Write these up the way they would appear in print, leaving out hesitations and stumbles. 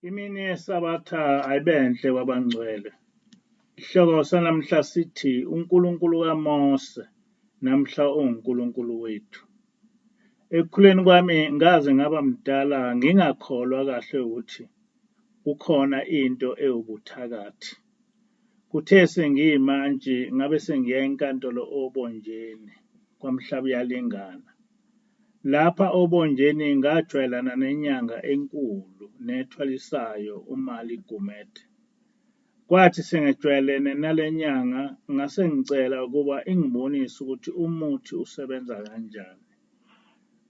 Imini yeSabatha ayibenhle kwabangcwele. Isihloko sanamhla sithi uNkulunkulu kaMose namhla uNgunkulunkulu wethu. Ekukhuleni kwami ngaze ngaba mdala ngingakholwa kahle ukuthi kukhona into ewubuthakathi. Kuthe sengiyimantshi ngabe sengiya enkantolo obonjeni kwaMhlaba iyalingana. Lapha obonjeni ngajwayelana nenyanga enkulu nethwalisayo uMali Gumede. Kwathi sengijwayelene nale nyanga ngase ngicela ukuba ingibonise ukuthi umuthi usebenza kanjani.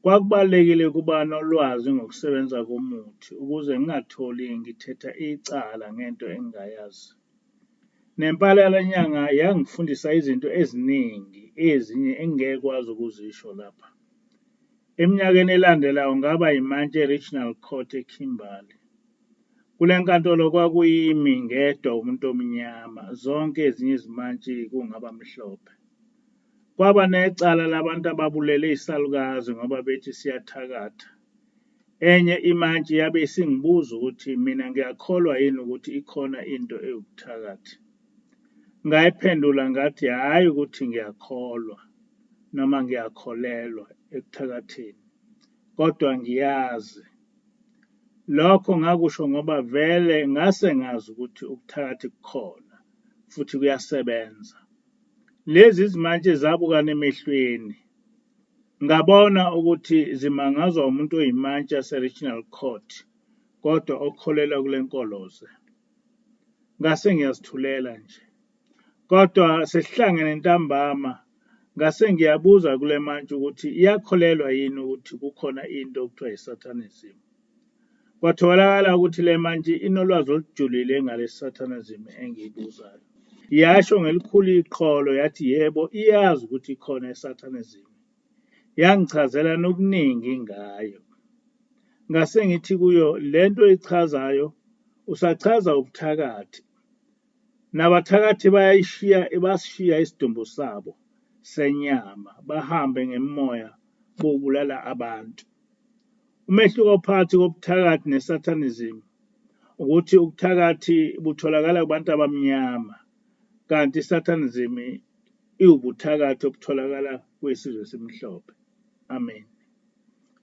Kwakubalulekile ukuba nolwazi ngokusebenza komuthi ukuze ngingatholi ngithetha icala ngento engingayazi. Nempala yale nyanga yangifundisa izinto eziningi ezinye engingekwazi ukuzisho lapha. Eminyakeni elandelayo ngaba yimantshi e-Regional Court eKimberley. Kule nkantolo kwakuyimi ngedwa umuntu omnyama, zonke ezinye izimantshi kungaba mhlophe. Kwaba necala labantu ababulele isalukazi ngoba bethi siyathakatha. Enye imantshi yabe isingibuza ukuthi mina ngiyakholwa yini ukuthi ikhona into ewubuthakathi. Ngayiphendula ngathi hhayi ukuthi ngiyakholwa noma ngiyakholelwa ekuthakatheni, kodwa ngiyazi. Lokho ngakusho ngoba vele ngase ngazi ukuthi ubuthakathi bukhona futhi kuyasebenza. Lezi zimantshi zabukana emehlweni. Ngabona ukuthi zimangazwa umuntu oyimantshi yase-Regional Court, kodwa okholelwa kule nkoloze. Ngase ngiyazithulela nje. Kodwa sesihlangene ntambama, ngase ngiyabuza kule mantshi ukuthi iyakholelwa yini ukuthi kukhona into okuthiwa yi-Satanism. Kwatholakala ukuthi le mantshi inolwazi olujulile ngale Satanism engiyibuzayo. Yasho ngelikhulu iqholo yathi yebo iyazi ukuthi ikhona i-Satanism. Yangichazela nokuningi ngayo. Ngase ngithi kuyo lento oyichazayo usachaza ubuthakathi. Nabathakathi basishiya isidumbu sabo senyama bahambe ngemimoya bobulala abantu. Umehluko phakathi kobuthakathi ne-Satanism ukuthi ubuthakathi butholakala kubantu abamnyama kanti i-Satanism iwubuthakathi obutholakala kwesizwe esimhlophe. Amen.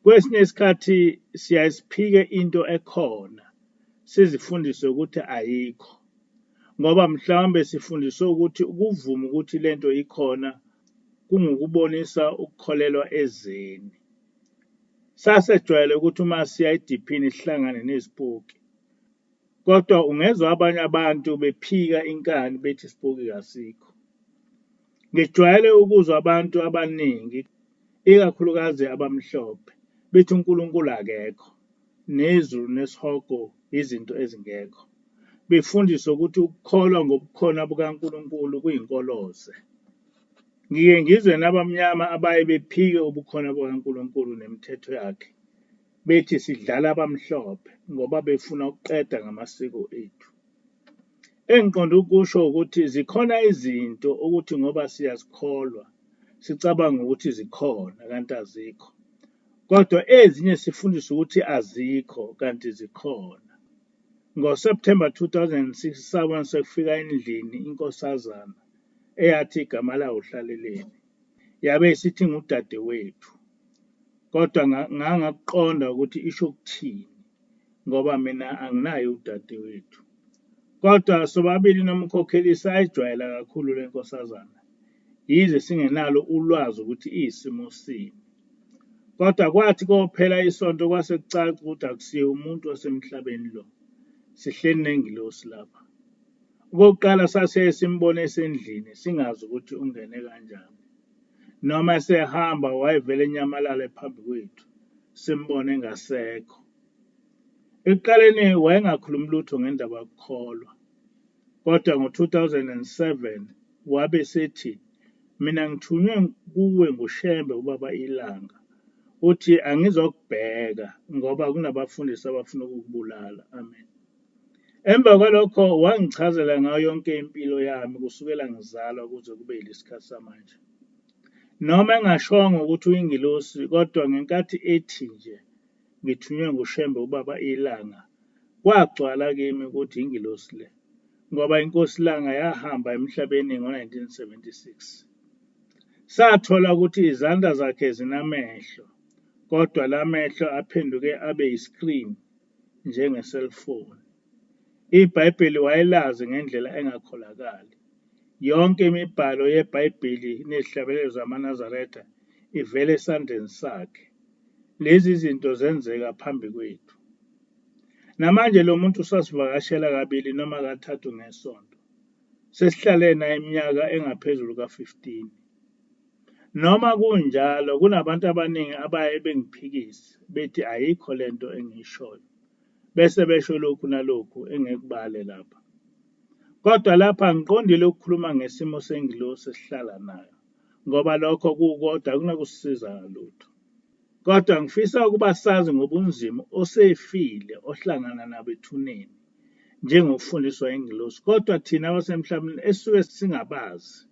Kwesinye isikhathi siyasiphike into ekhona sizifundise ukuthi ayikho. Ngoba mhlawumbe sifundiswe ukuthi ukuvuma ukuthi lento ikhona kungukubonisa ukukholelwa ezeni. Sasejwayele ukuthi uma siya ediphini sihlangane nezipoki. Kodwa ungezwa abanye abantu bephika inkani bethi isipoki kasikho. Ngijwayele ukuzwa abantu abaningi, ikakhulukazi abamhlophe, bethi uNkulunkulu akekho, nezulu nesihogo izinto ezingekho. Befundiswe ukuthi ukukholwa ngobukhona bukaNkulunkulu kuyinkoloze. Ngike ngizwe nabamnyama abaye bephike ubukhona bukaNkulunkulu nemithetho yakhe. Bethi sidlala abamhlophe ngoba befuna ukuqeda ngamasiko ethu. Engiqonda ukusho ukuthi zikhona izinto ukuthi ngoba siyazikholwa sicabanga ukuthi zikhona kanti azikho. Kodwa ezinye sifundiswa ukuthi azikho kanti zikhona. NgoSepthemba 2006 sabona sekufika endlini inkosazana eyathi igama layo uhlaleleni. Yabe isithi ngudade wethu. Kodwa ngangakuqonda ukuthi isho ukuthini ngoba mina anginayo udade wethu. Kodwa sobabili nomkhokheli sayijwayela kakhulu le nkosazana. Yize singenalo ulwazi ukuthi iyisimo sini. Kodwa kwathi kophela isonto kwase kucaca ukuthi akusiye umuntu wasemhlabeni lo. Sihleli nengilosi lapha. Okokuqala sasiye simbone esendlini singazi ukuthi ungene kanjani. Noma esehamba wayevele enyamalala phambi kwethu simbone engasekho. Ekuqaleni wayengakhulumi lutho ngendaba yokukholwa. Kodwa ngo-2007 wabe sethi mina ngithunywe kuwe nguShembe ubaba ilanga. Uthi angizokubheka ngoba kunabafundisi abafuna ukukubulala. Amen. Emva kwalokho wangichazela ngayo yonke impilo yami kusukela ngizalwa kuze kube yilesikhathi samanje. Noma engashongo ukuthi uyingilosi, kodwa ngenkathi ethi nje ngithunywe nguShembe ubaba ilanga, kwagcwala kimi ukuthi ingilosi le, ngoba inkosi langa yahamba emhlabeni ngo-1976. Sathola ukuthi izandla zakhe zinamehlo, kodwa la mehlo aphenduke abe yiskrini njenge-cellphone. IBhayibheli wayelazi ngendlela engakholakali. Yonke imibhalo yeBhayibheli nezihlabelelo zamaNazaretha ivela esandleni sakhe. Lezi zinto zenzeka phambi kwethu. Namanje lo muntu sasivakashela kabili noma kathathu ngesonto. Sesihlale naye iminyaka engaphezulu ka-15. Noma kunjalo, kunabantu abaningi abaye bengiphikise, bethi ayikho lento engiyishoyo, bese besho lokhu nalokhu engekubale lapha. Kodwa lapha ngiqondile ukukhuluma ngesimo sengilosi esihlala nayo, ngoba lokho kukodwa akunakusisiza ngalutho. Kodwa ngifisa ukuba sazi ngobunzima osefile ohlangana nabo ethuneni, njengokufundiswa ingilosi, kodwa thina abasemhlabeni esisuke singabazi.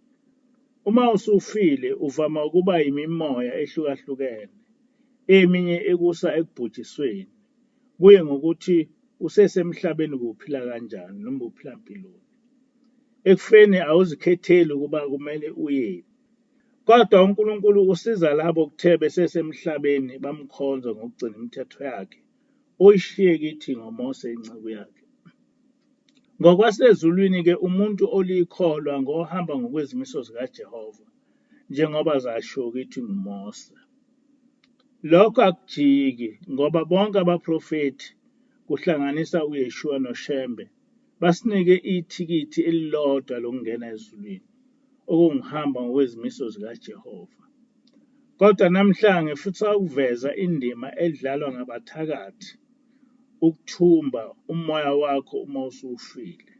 Uma usufile uvama ukuba yimimoya ehlukahlukene, eminye ekusa ekubhujisweni, kuye ngokuthi usesemhlabeni ubuphila kanjani noma uphila mpiloni. Ekufeni awuzikhetheli ukuba kumele uyephi. Kodwa uNkulunkulu usiza labo kuthe besesemhlabeni bamkhonza ngokugcina imithetho yakhe, oyishiye kithi ngoMose inceku yakhe. Ngokwasezulwini-ke umuntu oliyikholwa ngohamba ngokwezimiso zikaJehova, njengoba zashiwo kithi nguMose. Lokho akujiki, ngoba bonke abaprofethi, kuhlanganisa uYeshua noShembe, basinike ithikithi elilodwa lokungena ezulwini, okungihamba ngokwezimiso zikaJehova. Kodwa namhla ngifisa ukuveza indima edlalwa ngabathakathi ukuthumba umoya wakho uma usufile.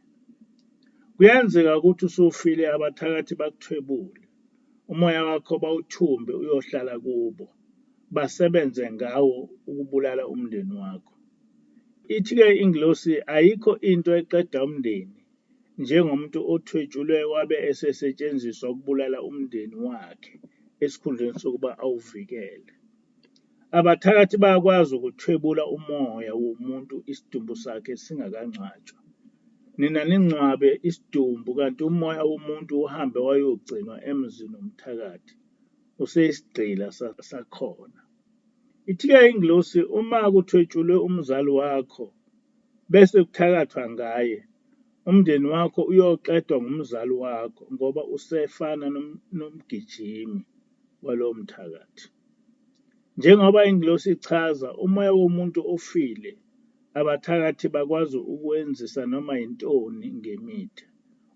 Kuyenzeka ukuthi usufile abathakathi bakuthwebule, umoya wakho bawuthumbe uyohlala kubo, basebenze ngawo ukubulala umndeni wakho. Ithi-ke ingilosi ayikho into eqeda umndeni njengomuntu othwetshulwe wabe esesetshenziswa ukubulala umndeni wakhe esikhundleni sokuba awuvikele. Abathakathi bayakwazi ukuthwebula umoya womuntu isidumbu sakhe singakangcwatshwa. Nina ningcwabe isidumbu kanti umoya womuntu uhambe wayogcinwa emzini womthakathi, useyisigqila sakhona. Ithi-ke ingilosi uma kuthwetshulwe umzali wakho bese kuthakathwa ngaye, umndeni wakho uyoqedwa ngumzali wakho ngoba usefana nomgijimi walowo mthakathi. Njengoba ingilosi ichaza, umoya womuntu ofile, abathakathi bakwazi ukwenzisa noma yintoni ngemitha,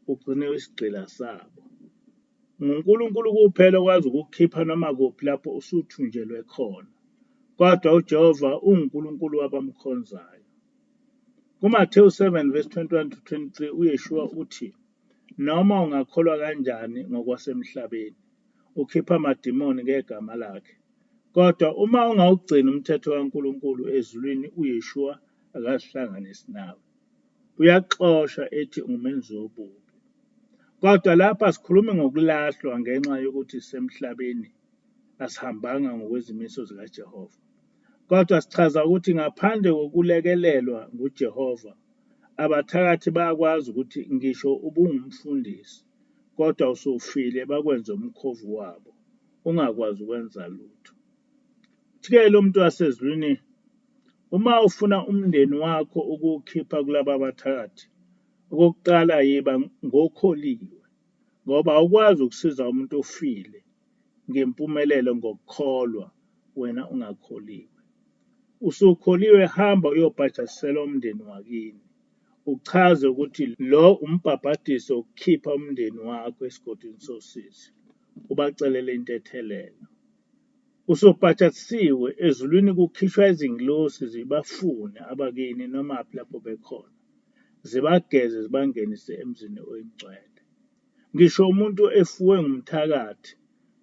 ugcine isigqila sabo. NguNkulunkulu kuphela okwazi ukukukhipha noma kuphi lapho usuthunjelwe khona, kodwa uJehova unguNkulunkulu wabamkhonzayo. KuMathewu 7:21-23 uYeshua uthi, noma ungakholwa kanjani ngokwasemhlabeni, ukhipha amadimoni ngegama lakhe, kodwa uma ungawugcini umthetho kaNkulunkulu ezulwini, uYeshua akazihlanganisi nawe. Uyaxosha ethi ungumenzi wobubi. Kodwa lapha sikhulumi ngokulahlwa ngenxa yokuthi sisemhlabeni asihambanga ngokwezimiso zikaJehova. Kodwa sichaza ukuthi ngaphandle kokulekelelwa nguJehova, abathakathi bayakwazi ukuthi ngisho ubungumfundisi, kodwa usufile bakwenze umkhovu wabo, ungakwazi ukwenza lutho. Thike lo muntu wasezulwini, uma ufuna umndeni wakho ukuwukhipha kulaba abathakathi, okokuqala yiba ngokholiwe, ngoba awukwazi ukusiza umuntu ofile ngempumelelo ngokukholwa wena ungakholiwe. Usukholiwe, hamba uyobhajasisela umndeni wakini, uchaze ukuthi lo umbhabhadiso wokukhipha umndeni wakho esigodini sosizi, ubacelele intethelelo. Usobhajatisiwe, ezulwini kukhishwa izingilosi zibafune abakini nomaphi lapho bekhona, zibageze zibangenise emzini oyingcwele. Ngisho umuntu efuwe ngumthakathi,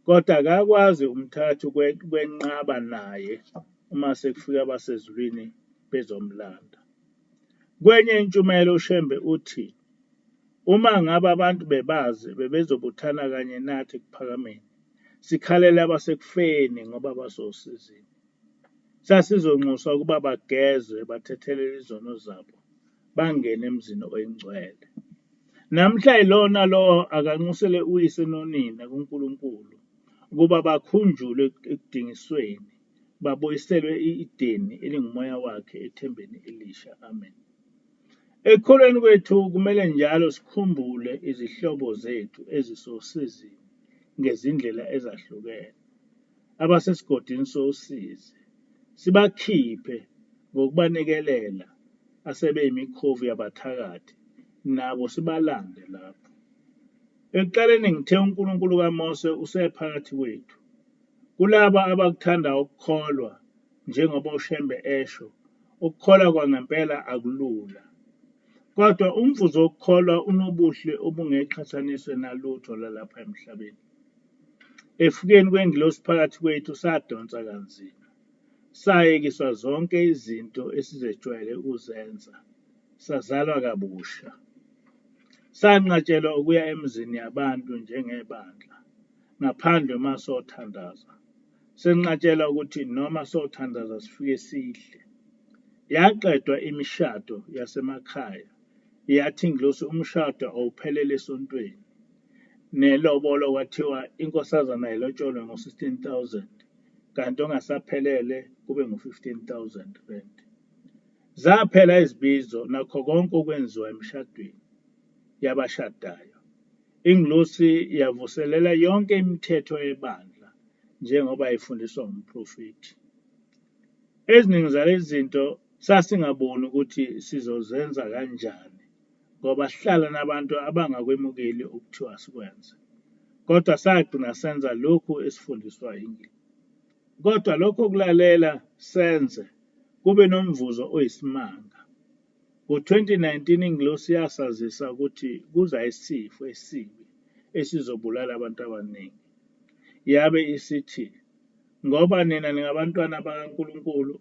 kodwa akakwazi umthakathi ukwenqaba naye uma sekufika abasezulwini bezomlanda. Kwenye intshumayelo uShembe uthi, uma ngabe abantu bebazi bebezobuthana kanye nathi ekuphakameni, sikhalele abasekufeni ngoba basosizini. Sasizonxuswa ukuba bagezwe bathethelele izono zabo bangene emzini oyingcwele. Namhla ilona lo akanxusele uyise nonina kuNkulunkulu ukuba bakhunjulwe ekudingisweni, babuyiselwe ideni elingumoya wakhe ethembeni elisha. Amen. Ekukholweni kwethu kumele njalo sikhumbule izihlobo zethu ezisosizini ngezindlela ezahlukene, abasesigodini sosizi, sibakhiphe ngokubanekelela, asebeyimikhovu yabathakathi, nabo sibalande lapho. Ekuqaleni ngithe uNkulunkulu kaMose usephakathi kwethu. Kulaba abakuthanda ukukholwa, njengoba uShembe esho, ukukholwa kwangempela akulula. Kodwa umvuzo wokukholwa unobuhle obungeqhathaniswe nalutho lalapha emhlabeni. Efukeni kwengilosi phakathi kwethu sadonsa kanzima, sayekiswa zonke izinto esizejwayele ukuzenza, sazalwa kabusha. Sanqatshelwa ukuya emizini yabantu njengebandla, ngaphandle uma sothandaza. Senqatshelwa ukuthi noma sothandaza sifike sidle. Yaqedwa imishado yasemakhaya, yathi ingilosi umshado awuphelele esontweni. Nelobolo kwathiwa inkosazana ilotsholwe ngo-16,000, kanti ongasaphelele kube ngu-15,000 rand. Zaphela izibizo nakho konke okwenziwa emshadweni yabashadayo. Ingilosi yavuselela yonke imithetho yebandla njengoba ifundiswa ngumprofethi. Eziningi zalezi zinto sasingaboni ukuthi sizozenza kanjani ngoba sihlala nabantu abangakwemukeli okuthiwa sikwenze. Kodwa sagcina senza lokhu esifundiswa yingilosi. Kodwa lokho kulalela senze kube nomvuzo oyisimanga. Ngo-2019 ingilosi yasazisa ukuthi kuza isifo esibi esizobulala abantu abaningi. Yabe isithi, ngoba nina ningabantwana bakaNkulunkulu,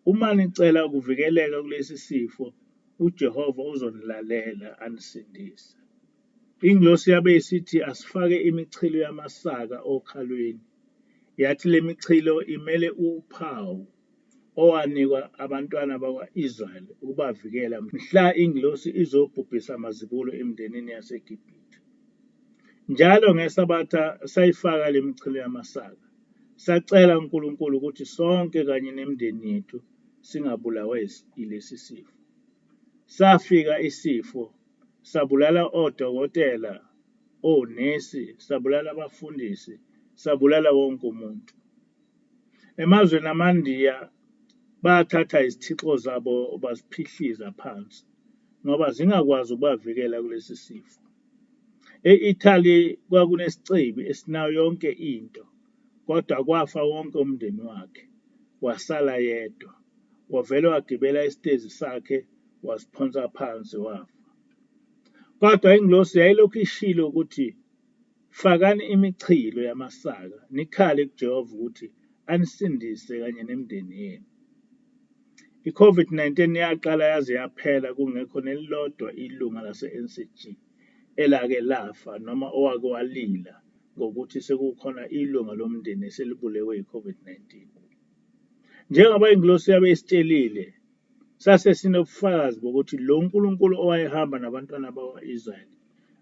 uma nicela ukuvikeleka kulesi sifo, uJehova uzonilalela anisindise. Ingilosi yabe isithi asifake imichilo yamasaka okhalweni. Yathi le michilo imele uphawu owanikwa abantwana bakwa-Israyeli ukubavikela mhla ingilosi izobhubhisa amazibulo emindenini yaseGibhithe. Njalo ngeSabatha sayifaka le michilo yamasaka. Sacela uNkulunkulu ukuthi sonke kanye nemindeni yethu singabulawa yilesi sifo. Safika isifo, sabulala odokotela, onesi, sabulala abafundisi, sabulala wonke umuntu. Emazweni amaNdiya bathatha izithixo zabo baziphihliza phansi ngoba zingakwazi ukubavikela kulesi sifo. E-Italy kwakunesicebi esinayo yonke into, kodwa kwafa wonke umndeni wakhe, wasala yedwa. Wavele wagibela isitezi sakhe, wasiphonsa phansi wafa. Kodwa ingilosi yayilokhu ishilo ukuthi fakani imichilo yamasaka, nikhale kuJehova ukuthi anisindise kanye nemindeni yenu. I-COVID-19 yaqala yaze yaphela kungekho nelilodwa ilunga lase-NCG elake lafa noma owake walila ngokuthi sekukhona ilunga lomndeni eselibulewe yi-COVID-19. Njengoba ingilosi yabe isitshelile, sasesinobufakazi bokuthi lo Nkulunkulu owayehamba nabantwana bakwa-Israyeli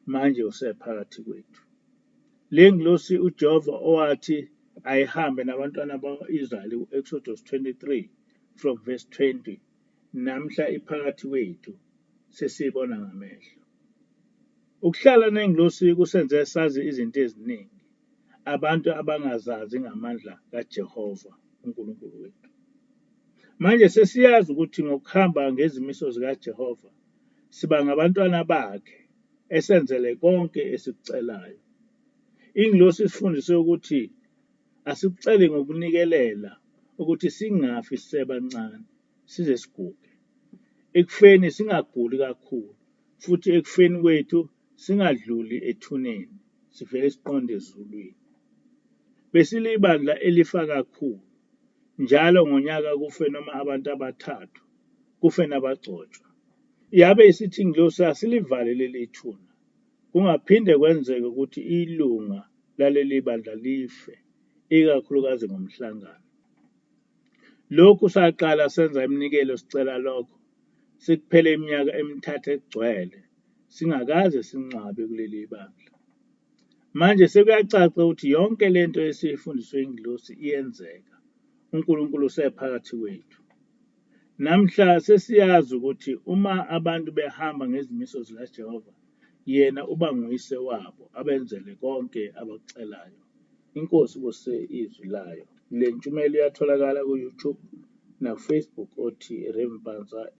manje usephakathi kwethu. Le ngilosi uJehova owathi ayihambe nabantwana bakwa-Israyeli ku-Exodus 23 from verse 20, namhla iphakathi kwethu, sesiyibona ngamehlo. Ukuhlala nengilosi kusenze sazi izinto eziningi abantu abangazazi ngamandla kaJehova uNkulunkulu wethu. Manje sesiyazi ukuthi ngokuhamba ngezimiso zikaJehova siba ngabantwana bakhe, esenzele konke esikucelayo. Ingilosi isifundise ukuthi asikucele ngokunikelela ukuthi singafi sisebancane size siguge. Ekufeni singaguli kakhulu, futhi ekufeni kwethu singadluli ethuneni, sivele siqonde ezulwini. Besilibandla elifa kakhulu, njalo ngonyaka kufe noma abantu abathathu, kufe nabagcotshwa. Yabe isithi ingilosi asilivale leli thuna, kungaphinde kwenzeke ukuthi ilunga laleli bandla life, ikakhulukazi ngomhlangano. Lokhu saqala senza iminikelo sicela lokho, sekuphele iminyaka emithathu egcwele singakaze sinqabe kuleli bandla. Manje sekuyacaca ukuthi yonke lento esiyifundiswe ingelosi iyenzeka. uNkulunkulu usephakathi kwethu. Namhla sesiyazi ukuthi uma abantu behamba ngezimiso zikaJehova, yena uba nguyise wabo abenzele konke abakucelayo. Inkosi kuse izwi layo. Le ntshumayelo iyatholakala ku-YouTube naku-Facebook othi Rempanza